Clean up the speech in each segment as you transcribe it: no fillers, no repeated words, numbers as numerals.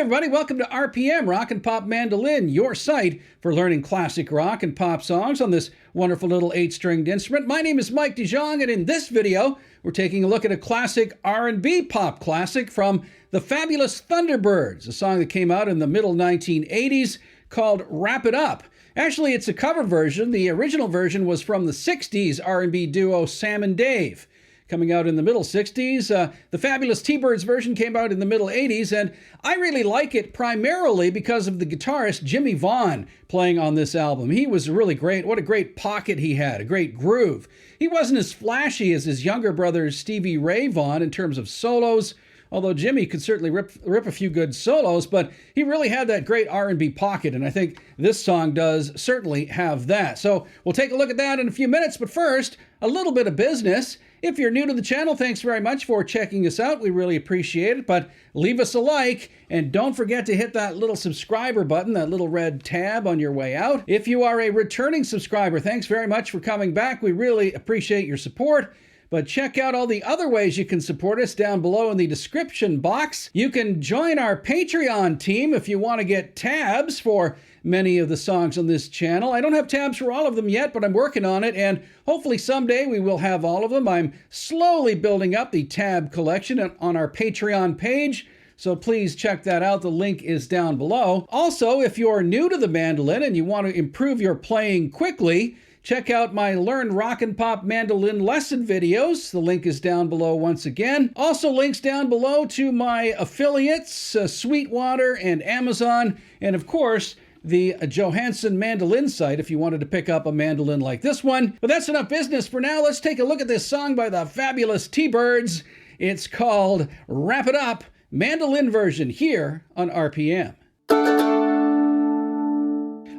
everybody, welcome to RPM, Rock and Pop Mandolin, your site for learning classic rock and pop songs on this wonderful little 8-stringed instrument. My name is Mike DeJong, and in this video, we're taking a look at a classic R&B pop classic from the fabulous Thunderbirds, a song that came out in the middle 1980s called Wrap It Up. Actually, it's a cover version. The original version was from the 60s R&B duo Sam and Dave. Coming out in the middle 60s. The fabulous T-Birds version came out in the middle 80s, and I really like it primarily because of the guitarist Jimmy Vaughn playing on this album. He was really great. What a great pocket he had, a great groove. He wasn't as flashy as his younger brother Stevie Ray Vaughan in terms of solos, although Jimmy could certainly rip a few good solos, but he really had that great R&B pocket, and I think this song does certainly have that. So we'll take a look at that in a few minutes, but first, a little bit of business. If you're new to the channel, thanks very much for checking us out. We really appreciate it, but leave us a like, and don't forget to hit that little subscriber button, that little red tab on your way out. If you are a returning subscriber, thanks very much for coming back. We really appreciate your support. But check out all the other ways you can support us down below in the description box. You can join our Patreon team if you want to get tabs for many of the songs on this channel. I don't have tabs for all of them yet, but I'm working on it, and hopefully someday we will have all of them. I'm slowly building up the tab collection on our Patreon page, so please check that out. The link is down below. Also, if you're new to the mandolin and you want to improve your playing quickly, check out my Learn Rock and Pop Mandolin lesson videos. The link is down below once again. Also links down below to my affiliates, Sweetwater and Amazon, and of course, the Johansson mandolin site if you wanted to pick up a mandolin like this one. But that's enough business for now. Let's take a look at this song by the fabulous T-Birds. It's called Wrap It Up, mandolin version here on RPM.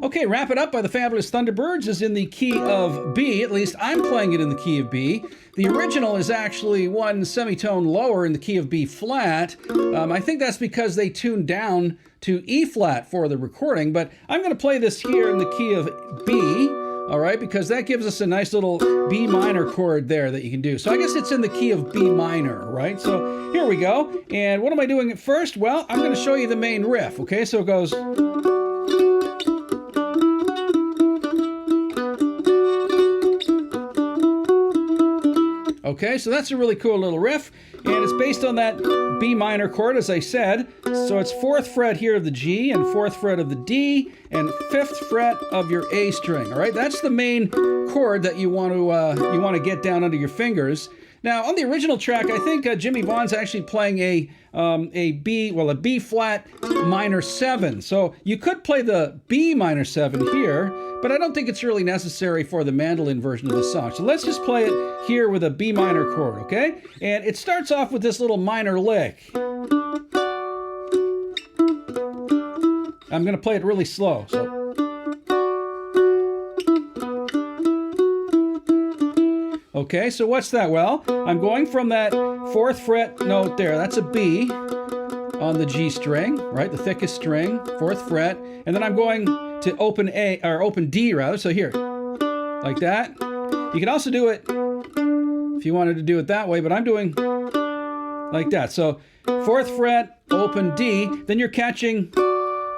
Okay, Wrap It Up by the fabulous Thunderbirds is in the key of B. At least I'm playing it in the key of B. The original is actually one semitone lower in the key of B flat. I think that's because they tuned down to E flat for the recording, but I'm going to play this here in the key of B, all right, because that gives us a nice little B minor chord there that you can do. So I guess it's in the key of B minor, right? So here we go. And what am I doing at first? Well, I'm going to show you the main riff, okay? So it goes... Okay, so that's a really cool little riff, and it's based on that B minor chord, as I said. So it's 4th fret here of the G, and 4th fret of the D, and 5th fret of your A string. All right, that's the main chord that you want to get down under your fingers. Now, on the original track, I think Jimmy Vaughn's actually playing a B flat minor 7. So you could play the B minor 7 here, but I don't think it's really necessary for the mandolin version of the song. So let's just play it here with a B minor chord, okay? And it starts off with this little minor lick. I'm going to play it really slow. So. Okay, so what's that? Well, I'm going from that 4th fret note there. That's a B on the G string, right? The thickest string, 4th fret. And then I'm going to open A, or open D rather. So here, like that. You can also do it if you wanted to do it that way, but I'm doing like that. So 4th fret, open D, then you're catching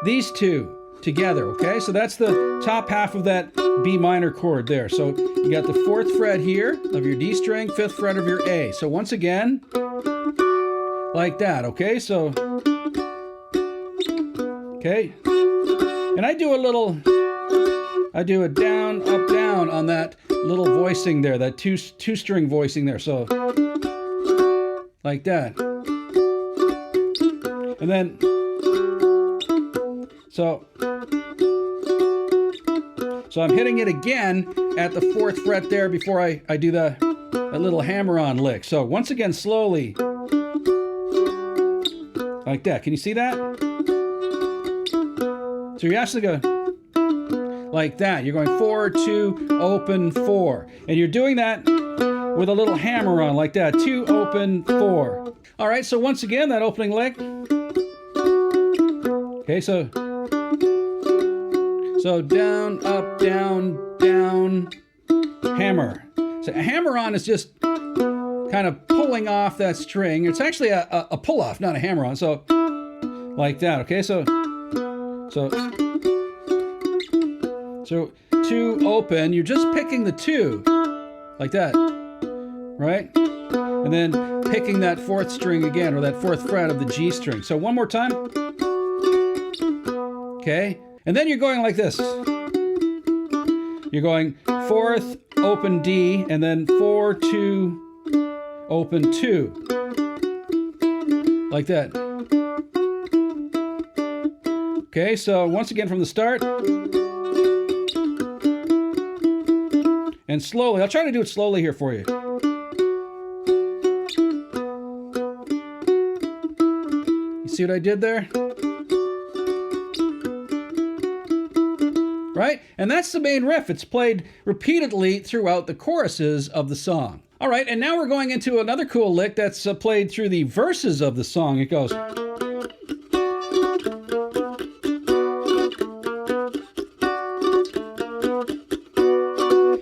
these two together, okay? So that's the top half of that B minor chord there. So you got the 4th fret here of your D string, 5th fret of your A. So once again, like that, okay? So, okay. And I do a down, up, down on that little voicing there, that two-string voicing there. So, like that. And then, so I'm hitting it again at the 4th fret there before I do that little hammer-on lick. So once again, slowly, like that. Can you see that? So you're actually going like that. You're going 4, 2, open, 4. And you're doing that with a little hammer on like that. 2, open, 4. All right, so once again, that opening lick. Okay, so down, up, down, down, hammer. So a hammer on is just kind of pulling off that string. It's actually a pull off, not a hammer on. So like that. Okay, so 2 open, you're just picking the 2 like that, right? And then picking that 4th string again, or that 4th fret of the G string. So one more time. Okay, and then you're going like this. You're going 4th, open D, and then 4, 2, open 2. Like that. Okay, so once again from the start. And slowly, I'll try to do it slowly here for you. You see what I did there? Right? And that's the main riff. It's played repeatedly throughout the choruses of the song. All right, and now we're going into another cool lick that's played through the verses of the song. It goes...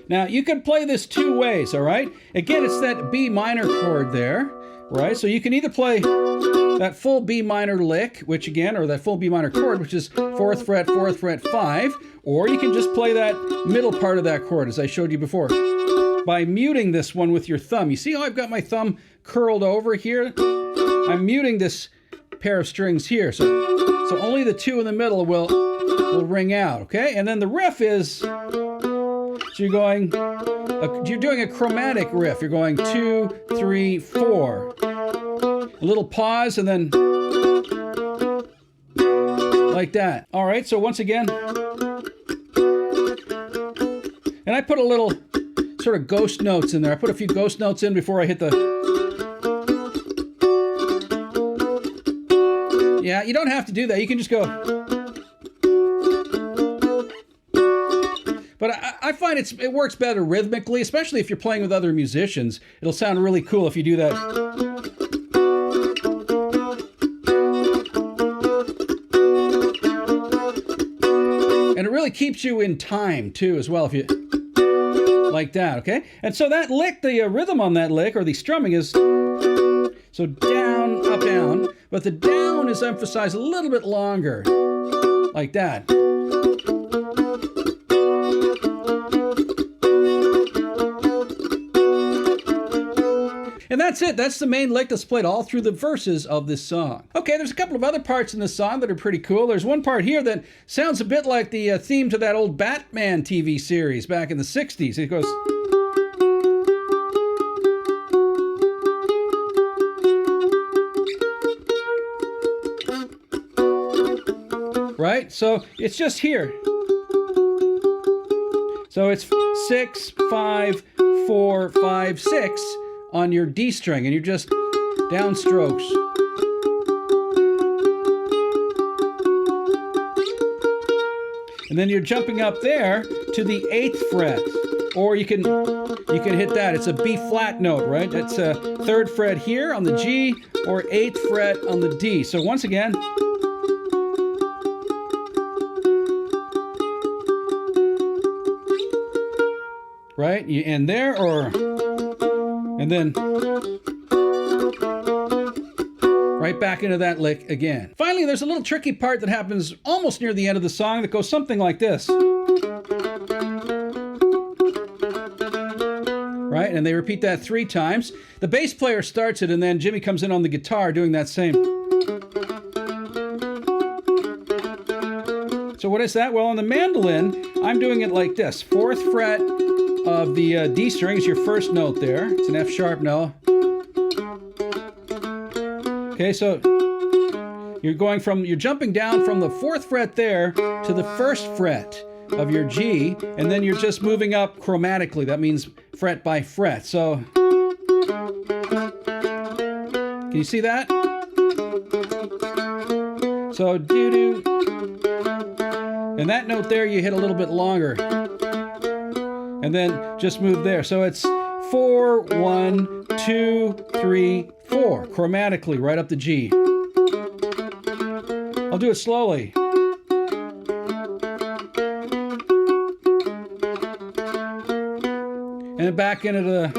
Now, you can play this 2 ways, all right? Again, it's that B minor chord there, right? So you can either play that full B minor lick, which again, or that full B minor chord, which is 4th fret, 4th fret, 5, or you can just play that middle part of that chord, as I showed you before, by muting this one with your thumb. You see how I've got my thumb curled over here? I'm muting this pair of strings here, so only the 2 in the middle will ring out, okay? And then the riff is... So you're doing a chromatic riff. You're going 2, 3, 4. A little pause and then like that. All right, so once again. And I put a little sort of ghost notes in there. I put a few ghost notes in before I hit the... Yeah, you don't have to do that. You can just go... But I find it works better rhythmically, especially if you're playing with other musicians. It'll sound really cool if you do that. And it really keeps you in time, too, as well, if you... Like that, okay? And so that lick, the rhythm on that lick, or the strumming is... So down, up, down. But the down is emphasized a little bit longer. Like that. And that's it. That's the main lick that's played all through the verses of this song. Okay, there's a couple of other parts in this song that are pretty cool. There's one part here that sounds a bit like the theme to that old Batman TV series back in the 60s. It goes... Right? So it's just here. So it's 6, 5, 4, 5, 6 on your D string, and you're just down strokes. And then you're jumping up there to the 8th fret, or you can hit that. It's a B flat note, right? It's a 3rd fret here on the G, or 8th fret on the D. So once again. Right? You end there, or... And then right back into that lick again. Finally, there's a little tricky part that happens almost near the end of the song that goes something like this. Right? And they repeat that 3 times. The bass player starts it, and then Jimmy comes in on the guitar doing that same. So what is that? Well, on the mandolin, I'm doing it like this. 4th fret of the D string is your first note there. It's an F sharp note. Okay, so you're jumping down from the 4th fret there to the 1st fret of your G, and then you're just moving up chromatically. That means fret by fret. So, can you see that? So, doo-doo. And that note there you hit a little bit longer. And then just move there. So it's 4, 1, 2, 3, 4, chromatically right up the G. I'll do it slowly. And then back into the...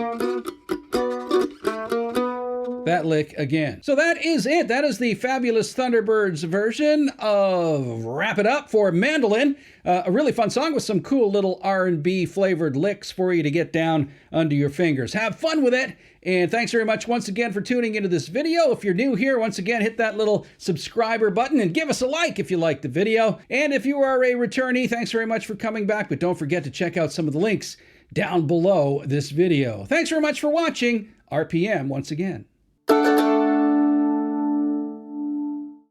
that lick again. So that is it. That is the Fabulous Thunderbirds version of Wrap It Up for Mandolin. A really fun song with some cool little R&B flavored licks for you to get down under your fingers. Have fun with it. And thanks very much once again for tuning into this video. If you're new here, once again, hit that little subscriber button and give us a like if you liked the video. And if you are a returnee, thanks very much for coming back. But don't forget to check out some of the links down below this video. Thanks very much for watching. RPM once again.